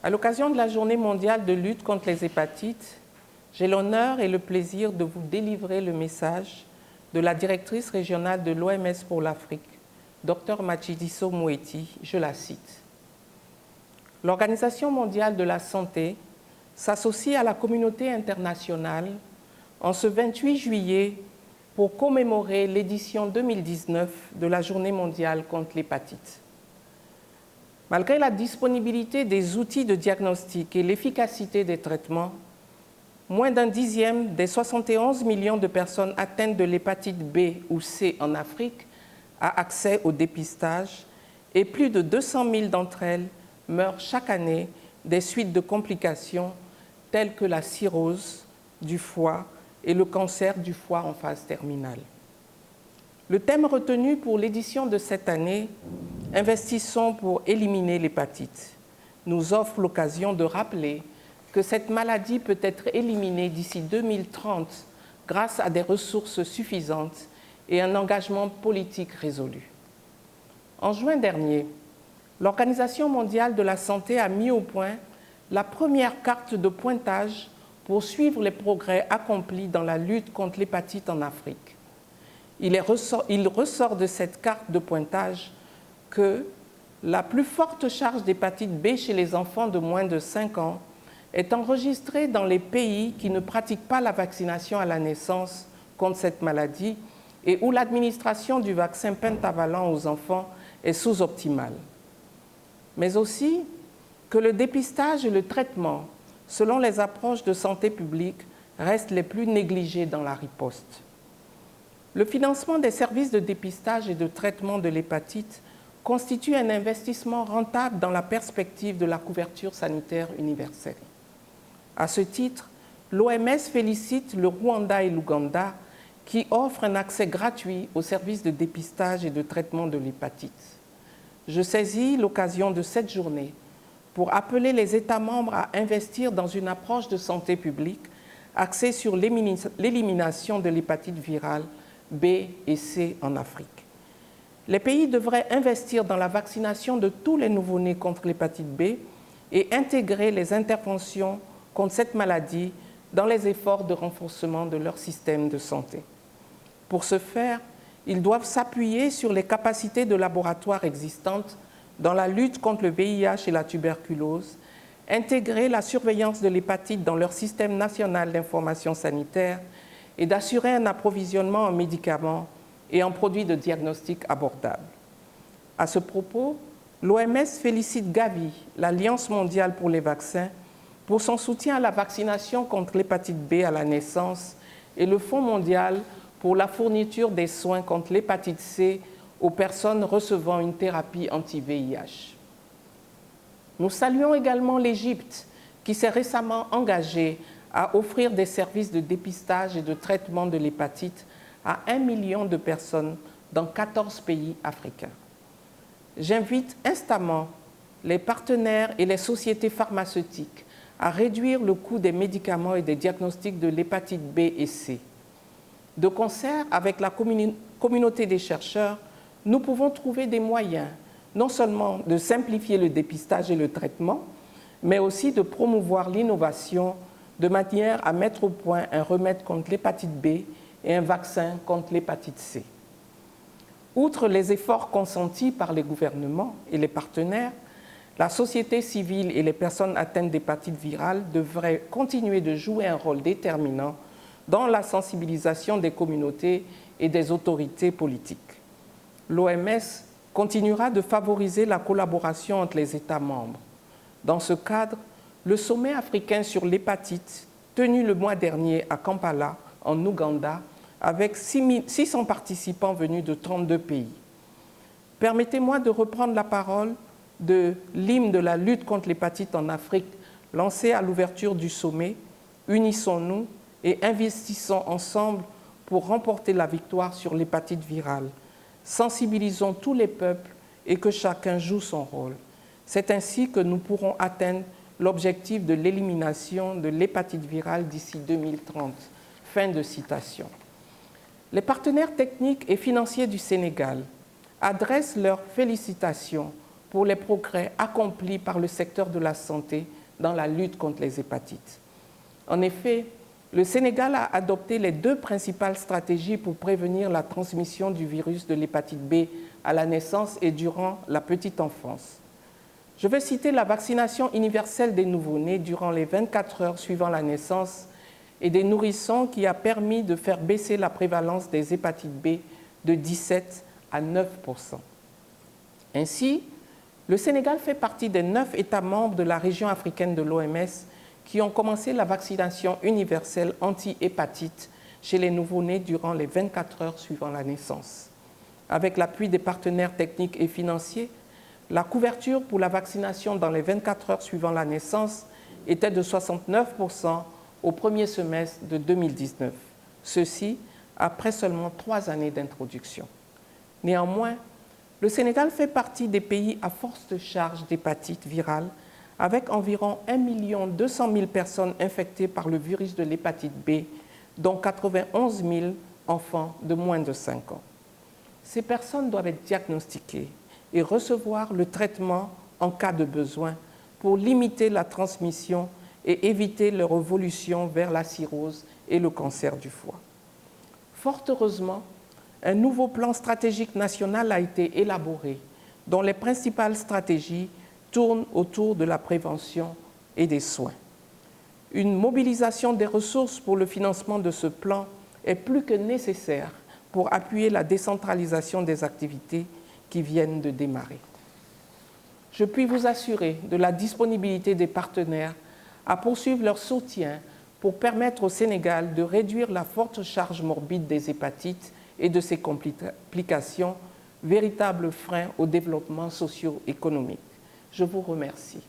À l'occasion de la Journée mondiale de lutte contre les hépatites, j'ai l'honneur et le plaisir de vous délivrer le message de la directrice régionale de l'OMS pour l'Afrique, Dr Matshidiso Moeti, je la cite. L'Organisation mondiale de la santé s'associe à la communauté internationale en ce 28 juillet pour commémorer l'édition 2019 de la Journée mondiale contre l'hépatite. Malgré la disponibilité des outils de diagnostic et l'efficacité des traitements, moins d'un dixième des 71 millions de personnes atteintes de l'hépatite B ou C en Afrique a accès au dépistage et plus de 200 000 d'entre elles meurent chaque année des suites de complications telles que la cirrhose du foie et le cancer du foie en phase terminale. Le thème retenu pour l'édition de cette année, « Investissons pour éliminer l'hépatite », nous offre l'occasion de rappeler que cette maladie peut être éliminée d'ici 2030 grâce à des ressources suffisantes et un engagement politique résolu. En juin dernier, l'Organisation mondiale de la santé a mis au point la première carte de pointage pour suivre les progrès accomplis dans la lutte contre l'hépatite en Afrique. Il ressort de cette carte de pointage que la plus forte charge d'hépatite B chez les enfants de moins de 5 ans est enregistrée dans les pays qui ne pratiquent pas la vaccination à la naissance contre cette maladie et où l'administration du vaccin pentavalent aux enfants est sous-optimale. Mais aussi que le dépistage et le traitement, selon les approches de santé publique, restent les plus négligés dans la riposte. Le financement des services de dépistage et de traitement de l'hépatite constitue un investissement rentable dans la perspective de la couverture sanitaire universelle. À ce titre, l'OMS félicite le Rwanda et l'Ouganda qui offrent un accès gratuit aux services de dépistage et de traitement de l'hépatite. Je saisis l'occasion de cette journée pour appeler les États membres à investir dans une approche de santé publique axée sur l'élimination de l'hépatite virale B et C en Afrique. Les pays devraient investir dans la vaccination de tous les nouveau-nés contre l'hépatite B et intégrer les interventions contre cette maladie dans les efforts de renforcement de leur système de santé. Pour ce faire, ils doivent s'appuyer sur les capacités de laboratoire existantes dans la lutte contre le VIH et la tuberculose, intégrer la surveillance de l'hépatite dans leur système national d'information sanitaire et d'assurer un approvisionnement en médicaments et en produits de diagnostic abordables. À ce propos, l'OMS félicite Gavi, l'Alliance mondiale pour les vaccins, pour son soutien à la vaccination contre l'hépatite B à la naissance et le Fonds mondial pour la fourniture des soins contre l'hépatite C aux personnes recevant une thérapie anti-VIH. Nous saluons également l'Égypte, qui s'est récemment engagée à offrir des services de dépistage et de traitement de l'hépatite à 1 million de personnes dans 14 pays africains. J'invite instamment les partenaires et les sociétés pharmaceutiques à réduire le coût des médicaments et des diagnostics de l'hépatite B et C. De concert avec la communauté des chercheurs, nous pouvons trouver des moyens non seulement de simplifier le dépistage et le traitement, mais aussi de promouvoir l'innovation de manière à mettre au point un remède contre l'hépatite B et un vaccin contre l'hépatite C. Outre les efforts consentis par les gouvernements et les partenaires, la société civile et les personnes atteintes d'hépatite virale devraient continuer de jouer un rôle déterminant dans la sensibilisation des communautés et des autorités politiques. L'OMS continuera de favoriser la collaboration entre les États membres. Dans ce cadre, le sommet africain sur l'hépatite, tenu le mois dernier à Kampala, en Ouganda, avec 600 participants venus de 32 pays. Permettez-moi de reprendre la parole de l'hymne de la lutte contre l'hépatite en Afrique, lancé à l'ouverture du sommet. Unissons-nous et investissons ensemble pour remporter la victoire sur l'hépatite virale. Sensibilisons tous les peuples et que chacun joue son rôle. C'est ainsi que nous pourrons atteindre l'objectif de l'élimination de l'hépatite virale d'ici 2030. Fin de citation. Les partenaires techniques et financiers du Sénégal adressent leurs félicitations pour les progrès accomplis par le secteur de la santé dans la lutte contre les hépatites. En effet, le Sénégal a adopté les 2 principales stratégies pour prévenir la transmission du virus de l'hépatite B à la naissance et durant la petite enfance. Je vais citer la vaccination universelle des nouveau-nés durant les 24 heures suivant la naissance et des nourrissons qui a permis de faire baisser la prévalence des hépatites B de 17 à 9%. Ainsi, le Sénégal fait partie des 9 États membres de la région africaine de l'OMS qui ont commencé la vaccination universelle anti-hépatite chez les nouveau-nés durant les 24 heures suivant la naissance. Avec l'appui des partenaires techniques et financiers, la couverture pour la vaccination dans les 24 heures suivant la naissance était de 69% au premier semestre de 2019. Ceci après seulement 3 années d'introduction. Néanmoins, le Sénégal fait partie des pays à forte charge d'hépatite virale, avec environ 1 200 000 personnes infectées par le virus de l'hépatite B, dont 91 000 enfants de moins de 5 ans. Ces personnes doivent être diagnostiquées et recevoir le traitement en cas de besoin pour limiter la transmission et éviter leur évolution vers la cirrhose et le cancer du foie. Fort heureusement, un nouveau plan stratégique national a été élaboré, dont les principales stratégies tournent autour de la prévention et des soins. Une mobilisation des ressources pour le financement de ce plan est plus que nécessaire pour appuyer la décentralisation des activités qui viennent de démarrer. Je puis vous assurer de la disponibilité des partenaires à poursuivre leur soutien pour permettre au Sénégal de réduire la forte charge morbide des hépatites et de ses complications, véritables freins au développement socio-économique. Je vous remercie.